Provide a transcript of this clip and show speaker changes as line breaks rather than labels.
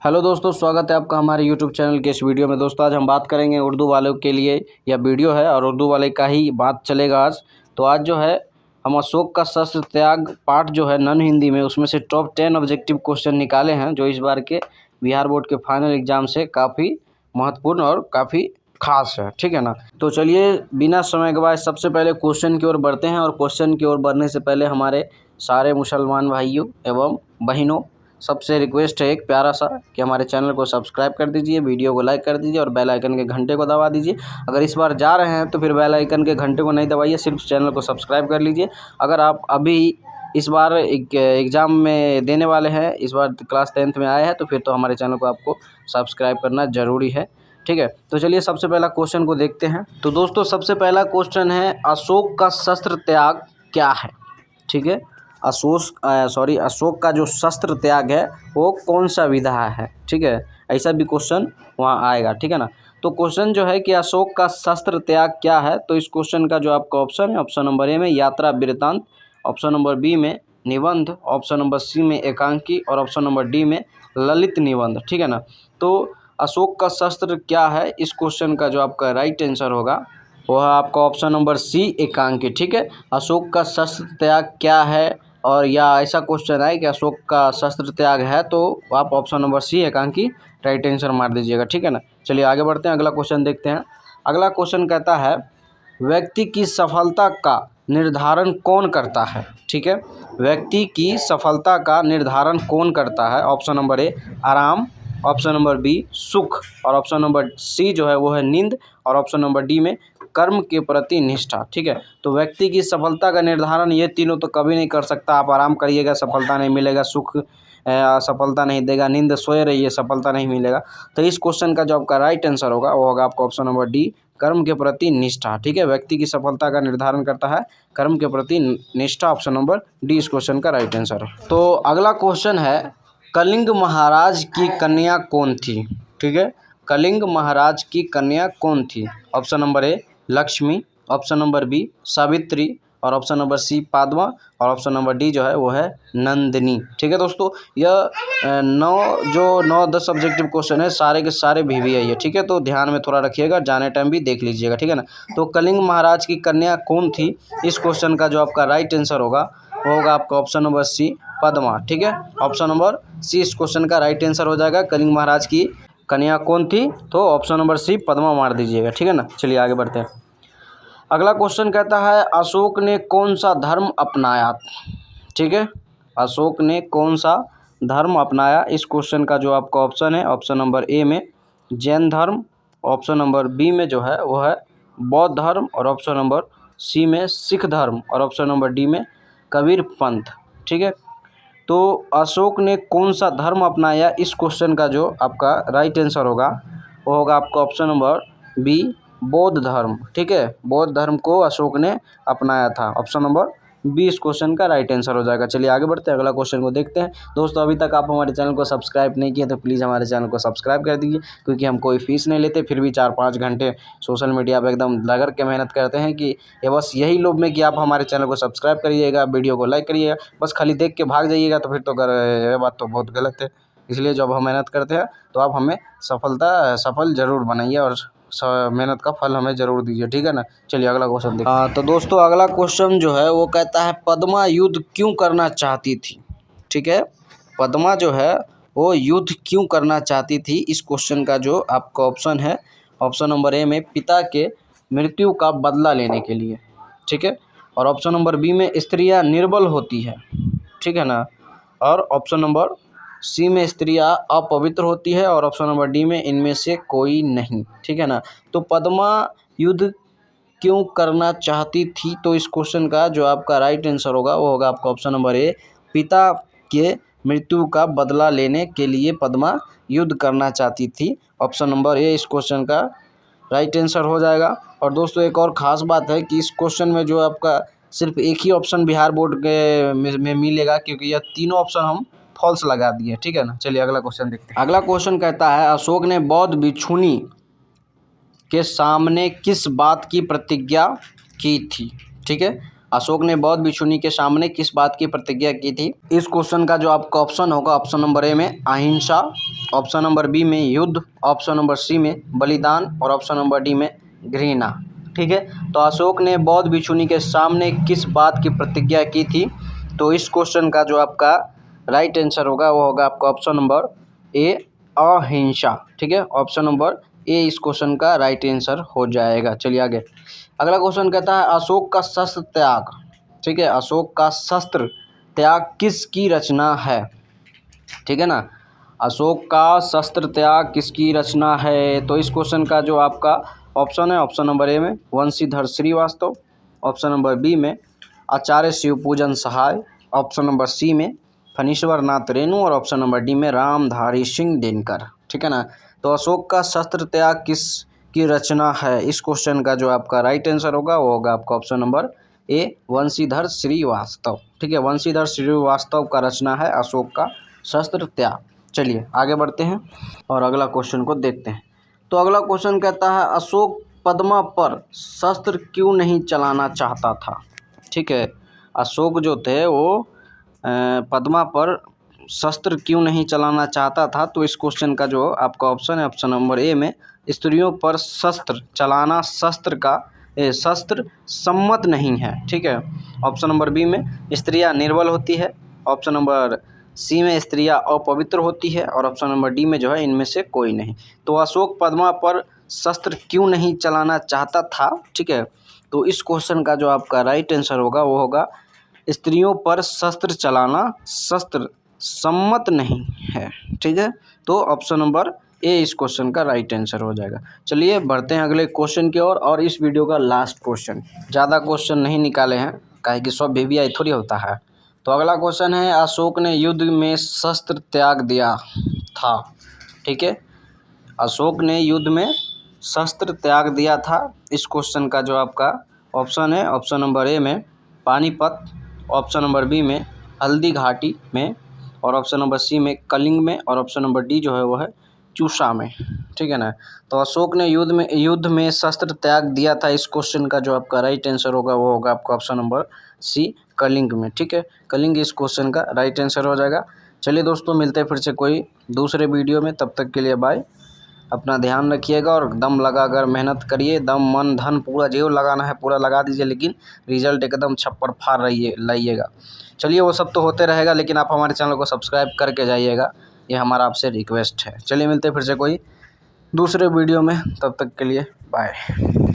Hello दोस्तों, स्वागत है आपका हमारे यूट्यूब चैनल के इस वीडियो में। दोस्तों आज हम बात करेंगे उर्दू वालों के लिए, यह वीडियो है और उर्दू वाले का ही बात चलेगा आज। तो आज जो है हम अशोक का शस्त्र त्याग पार्ट जो है नॉन हिंदी में, उसमें से टॉप 10 ऑब्जेक्टिव क्वेश्चन निकाले हैं जो इस बार के बिहार बोर्ड के फाइनल एग्जाम से काफ़ी महत्वपूर्ण और काफ़ी खास है, ठीक है ना। तो चलिए बिना समय गवाए सबसे पहले क्वेश्चन की ओर बढ़ते हैं। और क्वेश्चन की ओर बढ़ने से पहले हमारे सारे मुसलमान भाइयों एवं बहनों सबसे रिक्वेस्ट है एक प्यारा सा कि हमारे चैनल को सब्सक्राइब कर दीजिए, वीडियो को लाइक कर दीजिए और बेल आइकन के घंटे को दबा दीजिए। अगर इस बार जा रहे हैं तो फिर बेल आइकन के घंटे को नहीं दबाइए, सिर्फ चैनल को सब्सक्राइब कर लीजिए। अगर आप अभी इस बार एग्ज़ाम में देने वाले हैं, इस बार क्लास 10th में आए हैं, तो फिर तो हमारे चैनल को आपको सब्सक्राइब करना ज़रूरी है, ठीक है। तो चलिए सबसे पहला क्वेश्चन को देखते हैं। तो दोस्तों सबसे पहला क्वेश्चन है, अशोक का शस्त्र त्याग क्या है, ठीक है। अशोक का जो शस्त्र त्याग है वो कौन सा विधा है, ठीक है। ऐसा भी क्वेश्चन वहाँ आएगा, ठीक है ना। तो क्वेश्चन जो है कि अशोक का शस्त्र त्याग क्या है, तो इस क्वेश्चन का जो आपका ऑप्शन है, ऑप्शन नंबर ए में यात्रा वृत्तांत, ऑप्शन नंबर बी में निबंध, ऑप्शन नंबर सी में एकांकी और ऑप्शन नंबर डी में ललित निबंध, ठीक है ना। तो अशोक का शस्त्र क्या है, इस क्वेश्चन का जो आपका राइट आंसर होगा वो है आपका ऑप्शन नंबर सी एकांकी, ठीक है। अशोक का शस्त्र त्याग क्या है, और या ऐसा क्वेश्चन है कि अशोक का शस्त्र त्याग है, तो आप ऑप्शन नंबर सी एकांकी राइट आंसर मार दीजिएगा, ठीक है ना। चलिए आगे बढ़ते हैं, अगला क्वेश्चन देखते हैं। अगला क्वेश्चन कहता है, व्यक्ति की सफलता का निर्धारण कौन करता है, ठीक है। व्यक्ति की सफलता का निर्धारण कौन करता है। ऑप्शन नंबर ए आराम, ऑप्शन नंबर बी सुख और ऑप्शन नंबर सी जो है वो है नींद और ऑप्शन नंबर डी में कर्म के प्रति निष्ठा, ठीक है। तो व्यक्ति की सफलता का निर्धारण ये तीनों तो कभी नहीं कर सकता। आप आराम करिएगा सफलता नहीं मिलेगा, सुख सफलता नहीं देगा, नींद सोए रहिए सफलता नहीं मिलेगा। तो इस क्वेश्चन का जो आपका राइट आंसर होगा वो होगा आपका ऑप्शन नंबर डी कर्म के प्रति निष्ठा, ठीक है। व्यक्ति की सफलता का निर्धारण करता है कर्म के प्रति निष्ठा, ऑप्शन नंबर डी इस क्वेश्चन का राइट आंसर है। तो अगला क्वेश्चन है, कलिंग महाराज की कन्या कौन थी, ठीक है। कलिंग महाराज की कन्या कौन थी। Option number A Lakshmi, option number B Savitri और ऑप्शन नंबर सी पादमा और ऑप्शन नंबर डी जो है वो है नंदिनी, ठीक है। दोस्तों यह 9-10 ऑब्जेक्टिव क्वेश्चन है, सारे के सारे VVI है, ठीक है। तो ध्यान में थोड़ा रखिएगा, जाने टाइम भी देख लीजिएगा, ठीक है ना। तो कलिंग महाराज की कन्या कौन थी, इस क्वेश्चन का जो आपका राइट आंसर होगा वो होगा आपका ऑप्शन नंबर सी पद्मा, ठीक है। ऑप्शन नंबर सी इस क्वेश्चन का राइट आंसर हो जाएगा। कलिंग महाराज की कन्या कौन थी, तो ऑप्शन नंबर सी पद्मा मार दीजिएगा, ठीक है ना। चलिए आगे बढ़ते हैं। अगला क्वेश्चन कहता है, अशोक ने कौन सा धर्म अपनाया, ठीक है। अशोक ने कौन सा धर्म अपनाया, इस क्वेश्चन का जो आपका ऑप्शन है, ऑप्शन नंबर ए में जैन धर्म, ऑप्शन नंबर बी में जो है वो है बौद्ध धर्म और ऑप्शन नंबर सी में सिख धर्म और ऑप्शन नंबर डी में कबीर पंथ, ठीक है। तो अशोक ने कौन सा धर्म अपनाया, इस क्वेश्चन का जो आपका राइट आंसर होगा वो होगा आपका ऑप्शन नंबर बी बौद्ध धर्म, ठीक है। बौद्ध धर्म को अशोक ने अपनाया था, ऑप्शन नंबर बी इस क्वेश्चन का राइट आंसर हो जाएगा। चलिए आगे बढ़ते हैं, अगला क्वेश्चन को देखते हैं। दोस्तों अभी तक आप हमारे चैनल को सब्सक्राइब नहीं किए तो प्लीज़ हमारे चैनल को सब्सक्राइब कर दीजिए, क्योंकि हम कोई फीस नहीं लेते, फिर भी 4-5 घंटे सोशल मीडिया पर एकदम लगा के मेहनत करते हैं कि ये बस यही लोभ में कि आप हमारे चैनल को सब्सक्राइब करिएगा, वीडियो को लाइक करिएगा, बस खाली देख के भाग जाइएगा तो फिर तो ये बात तो बहुत गलत है। इसलिए जब हम मेहनत करते हैं तो आप हमें सफल ज़रूर बनाइए और मेहनत का फल हमें ज़रूर दीजिए, ठीक है ना। चलिए अगला क्वेश्चन देखते हैं। तो दोस्तों अगला क्वेश्चन जो है वो कहता है, पद्मा युद्ध क्यों करना चाहती थी, ठीक है। पद्मा जो है वो युद्ध क्यों करना चाहती थी, इस क्वेश्चन का जो आपका ऑप्शन है, ऑप्शन नंबर ए में पिता के मृत्यु का बदला लेने के लिए, ठीक है। और ऑप्शन नंबर बी में स्त्रियां निर्बल होती है, ठीक है ना। और ऑप्शन नंबर सी में स्त्रियां अपवित्र होती है और ऑप्शन नंबर डी में इनमें से कोई नहीं, ठीक है ना। तो पद्मा युद्ध क्यों करना चाहती थी, तो इस क्वेश्चन का जो आपका राइट आंसर होगा वो होगा आपका ऑप्शन नंबर ए पिता के मृत्यु का बदला लेने के लिए पद्मा युद्ध करना चाहती थी, ऑप्शन नंबर ए इस क्वेश्चन का राइट आंसर हो जाएगा। और दोस्तों एक और ख़ास बात है कि इस क्वेश्चन में जो आपका सिर्फ एक ही ऑप्शन बिहार बोर्ड के में मिलेगा, क्योंकि यह तीनों ऑप्शन हम फॉल्स लगा दिए, ठीक है ना। चलिए अगला क्वेश्चन देखते हैं। अगला क्वेश्चन कहता है, अशोक ने बौद्ध भिक्षुनी के सामने किस बात की प्रतिज्ञा की थी, ठीक है। अशोक ने बौद्ध भिक्षुनी के सामने किस बात की प्रतिज्ञा की थी? इस क्वेश्चन का जो आपका ऑप्शन होगा, ऑप्शन नंबर ए में अहिंसा, ऑप्शन नंबर बी में युद्ध, ऑप्शन नंबर सी में बलिदान और ऑप्शन नंबर डी में घृणा। ठीक है, तो अशोक ने बौद्ध भिक्षुनी के सामने किस बात की प्रतिज्ञा की थी? तो इस क्वेश्चन का जो आपका राइट आंसर होगा वो होगा आपका ऑप्शन नंबर ए अहिंसा। ठीक है, ऑप्शन नंबर ए इस क्वेश्चन का राइट आंसर हो जाएगा। चलिए आगे, अगला क्वेश्चन कहता है अशोक का शस्त्र त्याग। ठीक है, अशोक का शस्त्र त्याग किसकी रचना है? ठीक है ना, अशोक का शस्त्र त्याग किसकी रचना है? तो इस क्वेश्चन का जो आपका ऑप्शन है, ऑप्शन नंबर ए में Vanshidhar Srivastava, option number B में Acharya Shivpujan Sahay, option number C में फणीश्वर नाथ रेणु और ऑप्शन नंबर डी में रामधारी सिंह दिनकर। ठीक है ना, तो अशोक का शस्त्र त्याग किस की रचना है? इस क्वेश्चन का जो आपका राइट आंसर होगा वो होगा आपका option number A Vanshidhar Srivastava. ठीक है, वंशीधर श्रीवास्तव का रचना है अशोक का शस्त्र त्याग। चलिए आगे बढ़ते हैं और अगला क्वेश्चन को देखते हैं। तो अगला क्वेश्चन कहता है अशोक पद्मा पर शस्त्र क्यों नहीं चलाना चाहता था? ठीक है, अशोक जो थे वो पद्मा पर शस्त्र क्यों नहीं चलाना चाहता था? तो इस क्वेश्चन का जो आपका ऑप्शन है, ऑप्शन नंबर ए में स्त्रियों पर शस्त्र चलाना शस्त्र सम्मत नहीं है। ठीक है, ऑप्शन नंबर बी में स्त्रियां निर्बल होती है, ऑप्शन नंबर सी में स्त्रियां अपवित्र होती है और ऑप्शन नंबर डी में जो है इनमें से कोई नहीं। तो अशोक पद्मा पर शस्त्र क्यों नहीं चलाना चाहता था? ठीक है, तो इस क्वेश्चन का जो आपका राइट आंसर होगा वो होगा स्त्रियों पर शस्त्र चलाना शस्त्र सम्मत नहीं है। ठीक है, तो ऑप्शन नंबर ए इस क्वेश्चन का राइट आंसर हो जाएगा। चलिए बढ़ते हैं अगले क्वेश्चन की ओर और इस वीडियो का लास्ट क्वेश्चन। ज़्यादा क्वेश्चन नहीं निकाले हैं, काहे कि सब VVI थोड़ी होता है। तो अगला क्वेश्चन है अशोक ने युद्ध में शस्त्र त्याग दिया था। ठीक है, अशोक ने युद्ध में शस्त्र त्याग दिया था। इस क्वेश्चन का जो आपका ऑप्शन है, ऑप्शन नंबर ए में पानीपत, ऑप्शन नंबर बी में हल्दी घाटी में और ऑप्शन नंबर सी में कलिंग में और ऑप्शन नंबर डी जो है वो है चूसा में। ठीक है ना, तो अशोक ने युद्ध में शस्त्र त्याग दिया था। इस क्वेश्चन का जो आपका राइट आंसर होगा वो होगा आपका ऑप्शन नंबर सी कलिंग में। ठीक है, कलिंग इस क्वेश्चन का राइट आंसर हो जाएगा। चलिए दोस्तों, मिलते हैं फिर से कोई दूसरे वीडियो में, तब तक के लिए बाय। अपना ध्यान रखिएगा और दम लगा कर मेहनत करिए, दम मन धन पूरा जो लगाना है पूरा लगा दीजिए, लेकिन रिजल्ट एकदम छप्पर फाड़ लाइएगा। चलिए वो सब तो होते रहेगा, लेकिन आप हमारे चैनल को सब्सक्राइब करके जाइएगा, ये हमारा आपसे रिक्वेस्ट है। चलिए मिलते हैं फिर से कोई दूसरे वीडियो में, तब तक के लिए बाय।